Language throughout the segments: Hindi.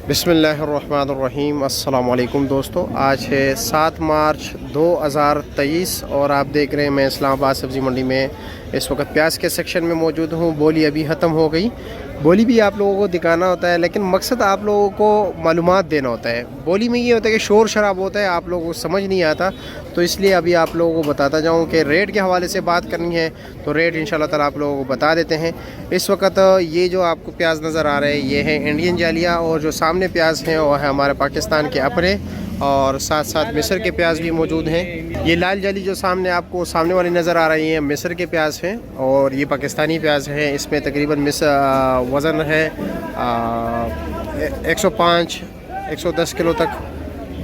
बिस्मिल्लाहिर्रहमानिर्रहीम। अस्सलाम वालेकुम दोस्तों, आज है 7 मार्च 2023 और आप देख रहे हैं मैं इस्लामाबाद सब्ज़ी मंडी में इस वक्त प्याज के सेक्शन में मौजूद हूँ। बोली अभी ख़त्म हो गई। बोली भी आप लोगों को दिखाना होता है, लेकिन मकसद आप लोगों को मालूमात देना होता है। बोली में ये होता है कि शोर शराब होता है, आप लोगों को समझ नहीं आता, तो इसलिए अभी आप लोगों को बताता जाऊँ कि रेट के हवाले से बात करनी है तो रेट इंशाल्लाह ताला आप लोगों को बता देते हैं। इस वक्त ये जो आपको प्याज नज़र आ रहे हैं ये है इंडियन जालिया, और जो सामने प्याज हैं वो है हमारे पाकिस्तान के अपने, और साथ साथ मिस्र के प्याज भी मौजूद हैं। ये लाल जाली जो सामने आपको सामने वाली नज़र आ रही है मिस्र के प्याज हैं, और ये पाकिस्तानी प्याज हैं। इसमें तकरीबन वज़न है 105-110 किलो तक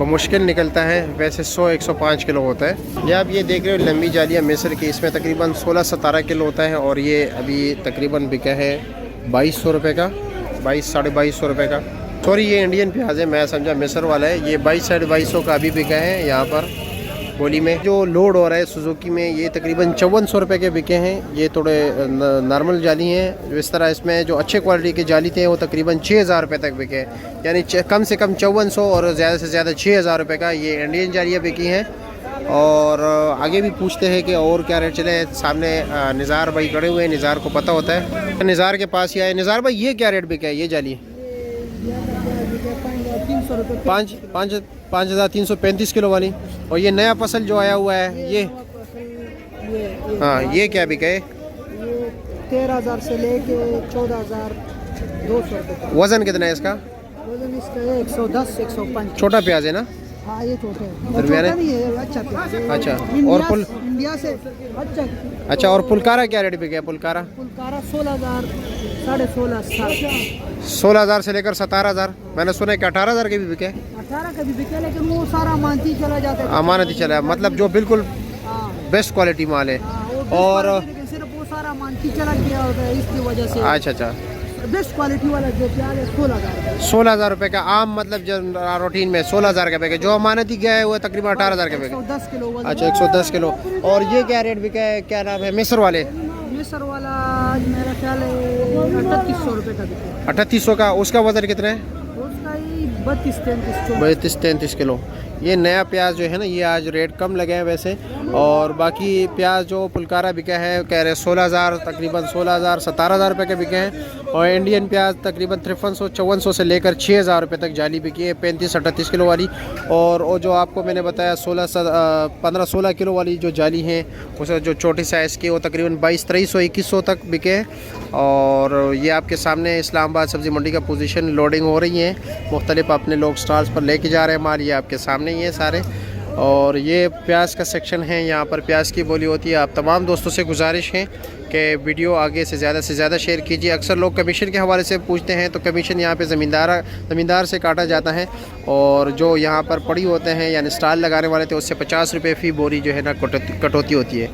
मुश्किल निकलता है, वैसे 100-105 किलो होता है। ये आप ये देख रहे हो लंबी जालियाँ मिस्र की, इसमें तकरीबन 16-17 किलो होता है, और ये अभी तकरीबन बिका है 2200 रुपये का, 2200-2250 रुपये का। सॉरी, ये इंडियन प्याज है, मैं समझा मिस्र वाला है। ये 2200-2250 का अभी बिका है यहाँ पर बोली में। जो लोड हो रहा है सुजुकी में ये तकरीबन 5400 रुपये के बिके हैं। ये थोड़े नॉर्मल जाली हैं। इस तरह इसमें जो अच्छे क्वालिटी के जाली थे वो तकरीबन 6000 रुपये तक बिके, यानी कम से कम 5400 और ज़्यादा से ज़्यादा 6000 रुपये का ये इंडियन जालियाँ बिकी हैं। और आगे भी पूछते हैं कि और क्या रेट चले। सामने निज़ार भाई खड़े हुए हैं, निज़ार को पता होता है, निज़ार के पास ही आए। निज़ार भाई ये क्या रेट बिका है ये जाली? 5335 किलो वाली। और ये नया फसल जो आया हुआ है ये हाँ, ये क्या बिका है? 13,000 से लेके 14,200 रुपये। वज़न कितना है इसका? वजन इसका है 110-105। छोटा प्याज है ना? हाँ, ये छोटा है, दरमियाने? छोटा नहीं है, अच्छा प्याज है। अच्छा, इंडिया, और इंडिया से अच्छा, और पुलकारा क्या रेट बिका है? पुलकारा 16,000, 16,500, 16,000 से लेकर 17,000। मैंने सुना है कि 18,000 के भी बिके। 18 का भी बिके, लेकिन वो सारा मानती चला जाता है। अमानती चला है, मतलब जो बिल्कुल बेस्ट क्वालिटी माल है। और सिर्फ वो सारा मानती चला गया होता है, इसकी वजह से। अच्छा, बेस्ट क्वालिटी वाला जो प्याज है 16,000। 16,000 रुपये का आम, मतलब जो रूटीन में 16,000 का बिका। जो अमानती गया है वो तकरीबन 18,000 का बिका। 110 किलो वजन। अच्छा, 110 किलो। और ये क्या रेट बिका है? क्या नाम है? मिस्र वाले मिस्र वाला मेरा ख्याल है 3800 रुपये का बिका है। 3800 का। उसका वजन कितना है? उसका ही 32-33 32-33 किलो। ये नया प्याज जो है ना, ये आज रेट कम लगे हैं वैसे। और बाकी प्याज जो पुलकारा बिका है कह रहे 16,000, तकरीबन 16,000 17,000 रुपये के बिके हैं। और इंडियन प्याज तकरीबन 5300-5400 से लेकर 6,000 रुपये तक जाली बिकी है, 35-38 किलो वाली। और वो जो आपको मैंने बताया 15-16 किलो वाली जो जाली है, उसे जो छोटी साइज़ की, वो तकरीबन 2200-2300-2100 तक बिके। और ये आपके सामने इस्लामाबाद सब्ज़ी मंडी का पोजीशन लोडिंग हो रही है, मुख्तलिफ अपने लोग स्टॉल्स पर लेके जा रहे हैं माल। ये आपके सामने ही है सारे। और ये प्याज का सेक्शन है, यहाँ पर प्याज की बोली होती है। आप तमाम दोस्तों से गुजारिश है कि वीडियो आगे से ज़्यादा शेयर कीजिए। अक्सर लोग कमीशन के हवाले से पूछते हैं, तो कमीशन यहाँ पे ज़मींदार से काटा जाता है। और जो यहाँ पर पड़ी होते हैं यानी स्टॉल लगाने वाले थे, उससे 50 रुपये फ़ी बोरी जो है ना कटौती होती है।